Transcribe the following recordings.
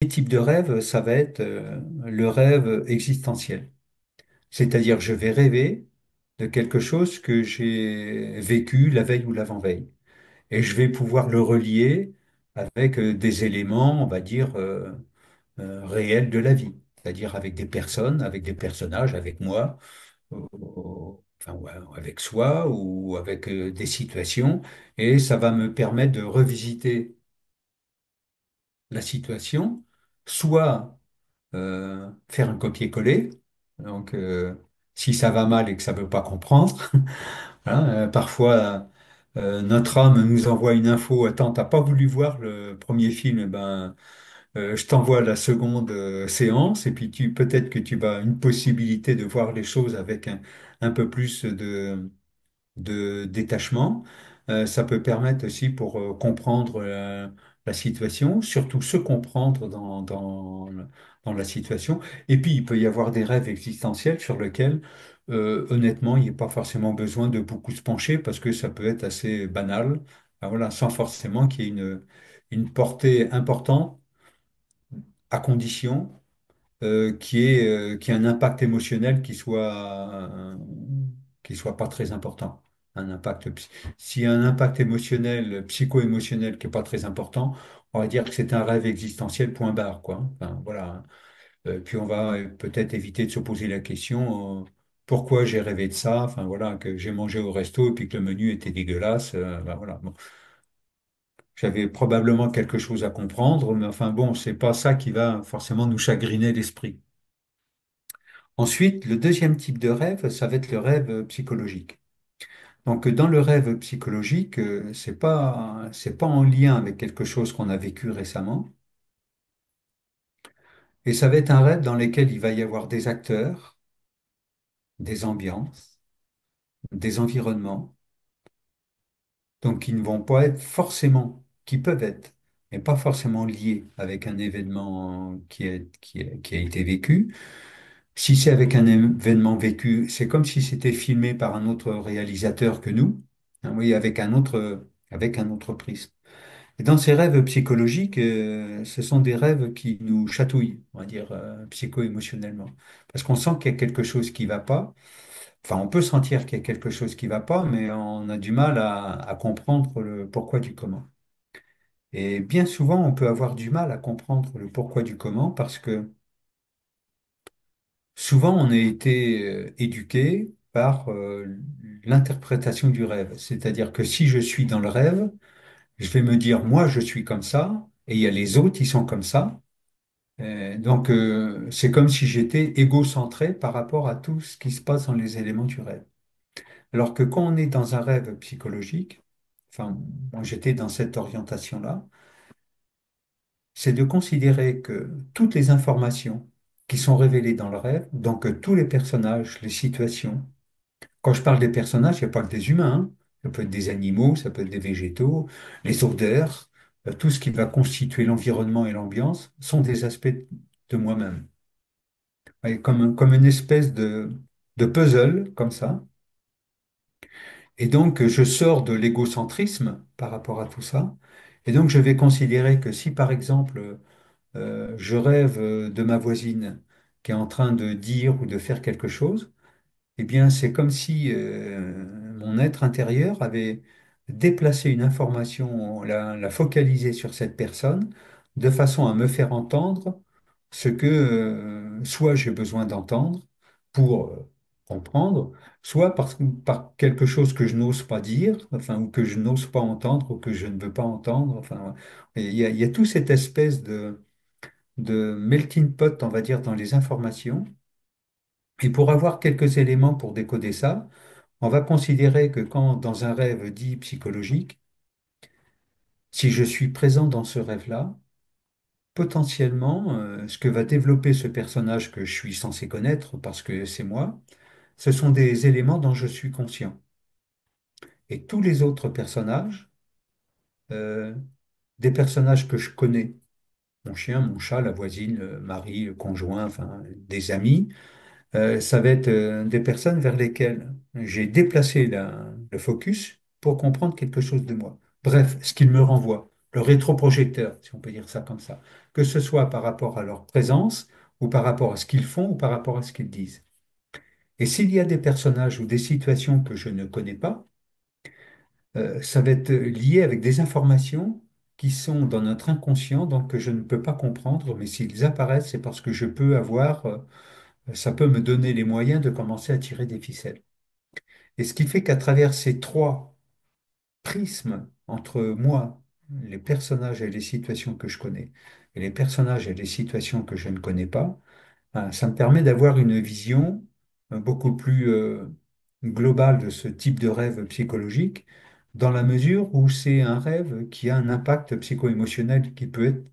type de rêve, ça va être le rêve existentiel. C'est-à-dire, je vais rêver de quelque chose que j'ai vécu la veille ou l'avant-veille. Et je vais pouvoir le relier avec des éléments, on va dire, réels de la vie. C'est-à-dire avec des personnes, avec des personnages, avec moi, enfin, ouais, avec soi ou avec des situations. Et ça va me permettre de revisiter la situation, soit faire un copier-coller. Donc, si ça va mal et que ça ne veut pas comprendre, hein, parfois notre âme nous envoie une info. Attends, t'as pas voulu voir le premier film, eh ben, je t'envoie la seconde séance, et puis peut-être que tu vas une possibilité de voir les choses avec un peu plus de détachement. Ça peut permettre aussi pour comprendre la situation, surtout se comprendre dans la situation. Et puis, il peut y avoir des rêves existentiels sur lesquels, honnêtement, il n'y a pas forcément besoin de beaucoup se pencher parce que ça peut être assez banal, voilà, sans forcément qu'il y ait une portée importante, à condition qui ait un impact émotionnel qui soit pas très important. Un impact, s'il y a un impact émotionnel, psycho-émotionnel qui est pas très important, on va dire que c'est un rêve existentiel, point barre, quoi. Enfin, voilà. Puis on va peut-être éviter de se poser la question, pourquoi j'ai rêvé de ça? Enfin, voilà, que j'ai mangé au resto et puis que le menu était dégueulasse. Ben, voilà. Bon. J'avais probablement quelque chose à comprendre, mais enfin bon, c'est pas ça qui va forcément nous chagriner l'esprit. Ensuite, le deuxième type de rêve, ça va être le rêve psychologique. Donc, dans le rêve psychologique, c'est pas en lien avec quelque chose qu'on a vécu récemment, et ça va être un rêve dans lequel il va y avoir des acteurs, des ambiances, des environnements, donc qui ne vont pas être forcément, qui peuvent être, mais pas forcément liés avec un événement qui a été vécu. Si c'est avec un événement vécu, c'est comme si c'était filmé par un autre réalisateur que nous, hein, oui, avec un autre prisme. Et dans ces rêves psychologiques, ce sont des rêves qui nous chatouillent, on va dire, psycho-émotionnellement. Parce qu'on sent qu'il y a quelque chose qui va pas. Enfin, on peut sentir qu'il y a quelque chose qui va pas, mais on a du mal à comprendre le pourquoi du comment. Et bien souvent, on peut avoir du mal à comprendre le pourquoi du comment parce que souvent, on a été éduqué par l'interprétation du rêve. C'est-à-dire que si je suis dans le rêve, je vais me dire, moi, je suis comme ça, et il y a les autres, ils sont comme ça. Donc, c'est comme si j'étais égocentré par rapport à tout ce qui se passe dans les éléments du rêve. Alors que quand on est dans un rêve psychologique, enfin, moi, j'étais dans cette orientation-là, c'est de considérer que toutes les informations qui sont révélées dans le rêve, donc tous les personnages, les situations, quand je parle des personnages, il n'y a pas que des humains, hein. Ça peut être des animaux, ça peut être des végétaux, les odeurs, tout ce qui va constituer l'environnement et l'ambiance sont des aspects de moi-même. Ouais, comme une espèce de puzzle, comme ça. Et donc, je sors de l'égocentrisme par rapport à tout ça. Et donc, je vais considérer que si, par exemple, je rêve de ma voisine qui est en train de dire ou de faire quelque chose, eh bien, c'est comme si mon être intérieur avait déplacé une information, la focalisé sur cette personne, de façon à me faire entendre ce que soit j'ai besoin d'entendre pour comprendre, soit par quelque chose que je n'ose pas dire, enfin, ou que je n'ose pas entendre, ou que je ne veux pas entendre. Enfin, il y a toute cette espèce de melting pot, on va dire, dans les informations. Et pour avoir quelques éléments pour décoder ça, on va considérer que quand, dans un rêve dit psychologique, si je suis présent dans ce rêve-là, potentiellement, ce que va développer ce personnage que je suis censé connaître, parce que c'est moi, ce sont des éléments dont je suis conscient. Et tous les autres personnages, euh, des personnages que je connais, mon chien, mon chat, la voisine, le mari, le conjoint, enfin, des amis, ça va être des personnes vers lesquelles j'ai déplacé le focus pour comprendre quelque chose de moi. Bref, ce qu'il me renvoie. le rétroprojecteur, si on peut dire ça comme ça, que ce soit par rapport à leur présence, ou par rapport à ce qu'ils font, ou par rapport à ce qu'ils disent. Et s'il y a des personnages ou des situations que je ne connais pas, ça va être lié avec des informations qui sont dans notre inconscient, donc que je ne peux pas comprendre, mais s'ils apparaissent, c'est parce que je peux avoir, ça peut me donner les moyens de commencer à tirer des ficelles. Et ce qui fait qu'à travers ces trois prismes entre moi, les personnages et les situations que je connais, et les personnages et les situations que je ne connais pas, ça me permet d'avoir une vision beaucoup plus globale de ce type de rêve psychologique, dans la mesure où c'est un rêve qui a un impact psycho-émotionnel qui peut être,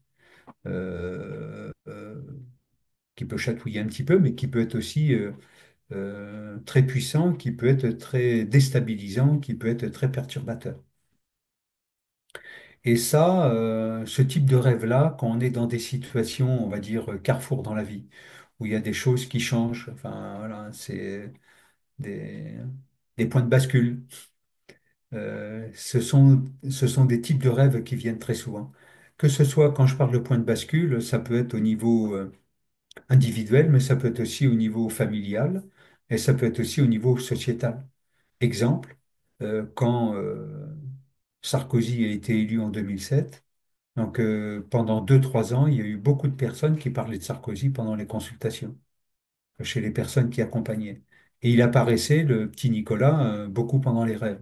qui peut chatouiller un petit peu, mais qui peut être aussi très puissant, qui peut être très déstabilisant, qui peut être très perturbateur. Et ça, ce type de rêve-là, quand on est dans des situations, on va dire, carrefour dans la vie, où il y a des choses qui changent, enfin voilà, c'est des, des points de bascule. Ce sont des types de rêves qui viennent très souvent. Que ce soit quand je parle de point de bascule, ça peut être au niveau individuel, mais ça peut être aussi au niveau familial, et ça peut être aussi au niveau sociétal. Exemple, quand Sarkozy a été élu en 2007, donc pendant 2, 3 ans, il y a eu beaucoup de personnes qui parlaient de Sarkozy pendant les consultations, chez les personnes qui accompagnaient. Et il apparaissait, le petit Nicolas, beaucoup pendant les rêves.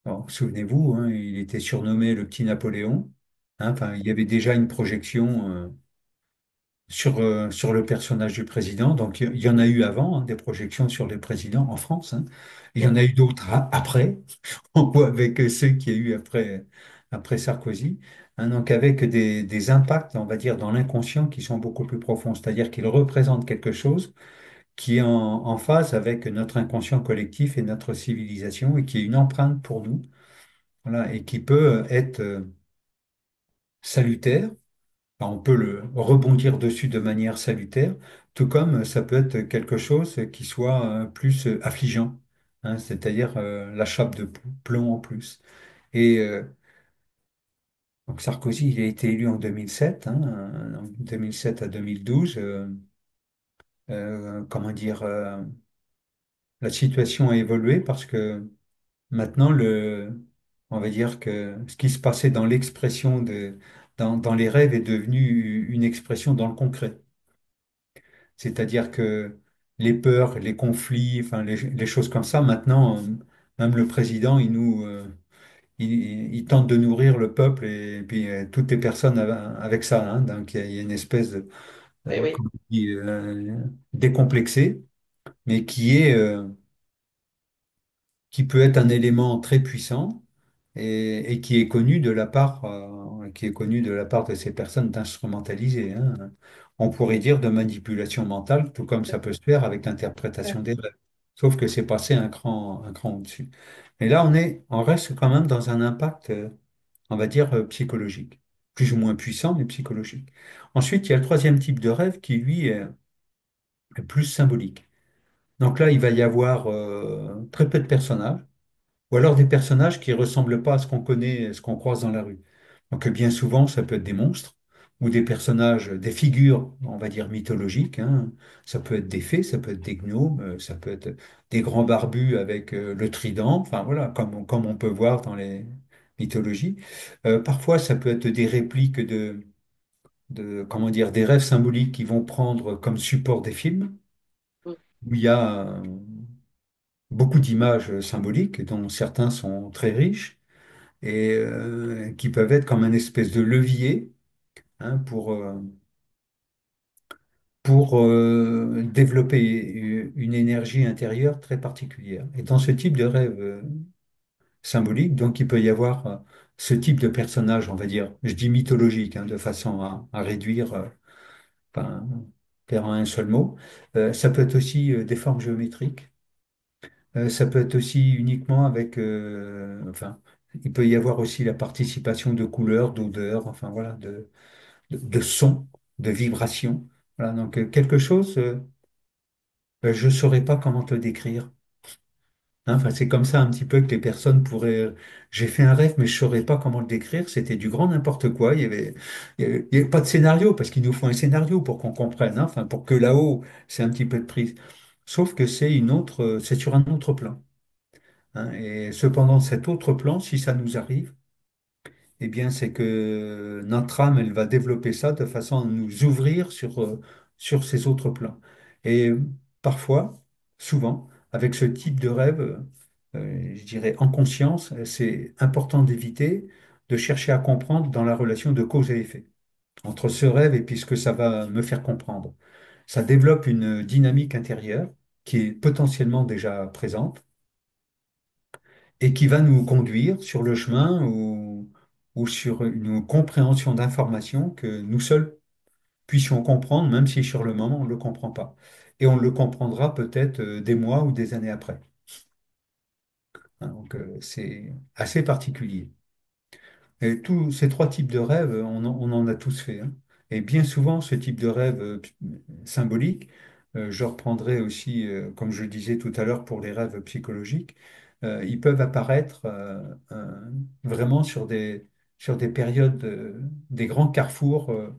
Alors, souvenez-vous, hein, il était surnommé le petit Napoléon. Hein, enfin, il y avait déjà une projection sur le personnage du président. Donc, il y en a eu avant, hein, des projections sur les présidents en France. Hein. Il y en Mm. a eu d'autres après. On voit avec ceux qu'il y a eu après Sarkozy. Hein, donc, avec des impacts, on va dire, dans l'inconscient qui sont beaucoup plus profonds. C'est-à-dire qu'ils représentent quelque chose qui est en phase avec notre inconscient collectif et notre civilisation et qui est une empreinte pour nous. Voilà, et qui peut être salutaire. Enfin, on peut le rebondir dessus de manière salutaire, tout comme ça peut être quelque chose qui soit plus affligeant, hein, c'est-à-dire la chape de plomb en plus. Et donc Sarkozy, il a été élu en 2007, hein, en 2007 à 2012. Comment dire, la situation a évolué parce que maintenant, on va dire que ce qui se passait dans l'expression dans les rêves est devenu une expression dans le concret. C'est-à-dire que les peurs, les conflits, enfin les choses comme ça, maintenant, même le président, il tente de nourrir le peuple et, puis toutes les personnes avec ça. Hein. Donc il y a une espèce de, Oui, oui. comment on dit, décomplexé, mais qui peut être un élément très puissant et qui est connu de la part de ces personnes d'instrumentaliser. Hein. On pourrait dire de manipulation mentale, tout comme ça peut se faire avec l'interprétation des rêves. Sauf que c'est passé un cran au-dessus. Mais là, on reste quand même dans un impact, on va dire, psychologique. Plus ou moins puissant, mais psychologique. Ensuite, il y a le troisième type de rêve qui, lui, est plus symbolique. Donc là, il va y avoir très peu de personnages ou alors des personnages qui ressemblent pas à ce qu'on connaît, ce qu'on croise dans la rue. Donc bien souvent, ça peut être des monstres ou des personnages, des figures, on va dire mythologiques. Hein. Ça peut être des fées, ça peut être des gnomes, ça peut être des grands barbus avec le trident. Enfin voilà, comme on peut voir dans les mythologies. Parfois, ça peut être des répliques comment dire, des rêves symboliques qui vont prendre comme support des films Mm. où il y a beaucoup d'images symboliques, dont certains sont très riches et qui peuvent être comme un espèce de levier hein, pour développer une énergie intérieure très particulière. Et dans ce type de rêve symbolique, donc il peut y avoir ce type de personnage, on va dire, je dis mythologique, hein, de façon à réduire, enfin, faire un seul mot. Ça peut être aussi des formes géométriques. Ça peut être aussi uniquement avec, enfin, il peut y avoir aussi la participation de couleurs, d'odeurs, enfin voilà, de sons, de vibrations. Voilà, donc quelque chose, je ne saurais pas comment te décrire. Hein, enfin, c'est comme ça un petit peu que les personnes pourraient. J'ai fait un rêve, mais je ne saurais pas comment le décrire. C'était du grand n'importe quoi. Il y avait pas de scénario, parce qu'il nous faut un scénario pour qu'on comprenne, hein. Enfin, pour que là-haut, c'est un petit peu de prise. Sauf que c'est sur un autre plan, hein. Et cependant, cet autre plan, si ça nous arrive, eh bien, c'est que notre âme, elle va développer ça de façon à nous ouvrir sur ces autres plans. Et parfois, souvent, avec ce type de rêve, je dirais en conscience, c'est important d'éviter de chercher à comprendre dans la relation de cause et effet entre ce rêve et puis ce que ça va me faire comprendre. Ça développe une dynamique intérieure qui est potentiellement déjà présente et qui va nous conduire sur le chemin ou sur une compréhension d'informations que nous seuls puissions comprendre, même si sur le moment on ne le comprend pas. Et on le comprendra peut-être des mois ou des années après. Hein, donc c'est assez particulier. Et tous ces trois types de rêves, on en a tous fait, hein. Et bien souvent, ce type de rêve symbolique, je reprendrai aussi, comme je le disais tout à l'heure pour les rêves psychologiques, ils peuvent apparaître vraiment sur des périodes, des grands carrefours euh,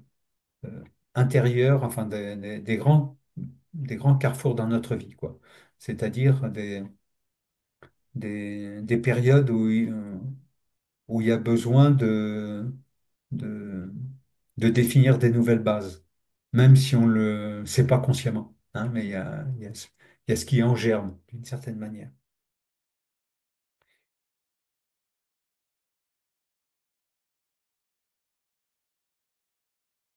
intérieurs, enfin des grands carrefours dans notre vie, quoi. C'est-à-dire des périodes où il y a besoin de, de définir des nouvelles bases, même si on le sait pas consciemment, hein, mais il y a ce qui est en germe, d'une certaine manière.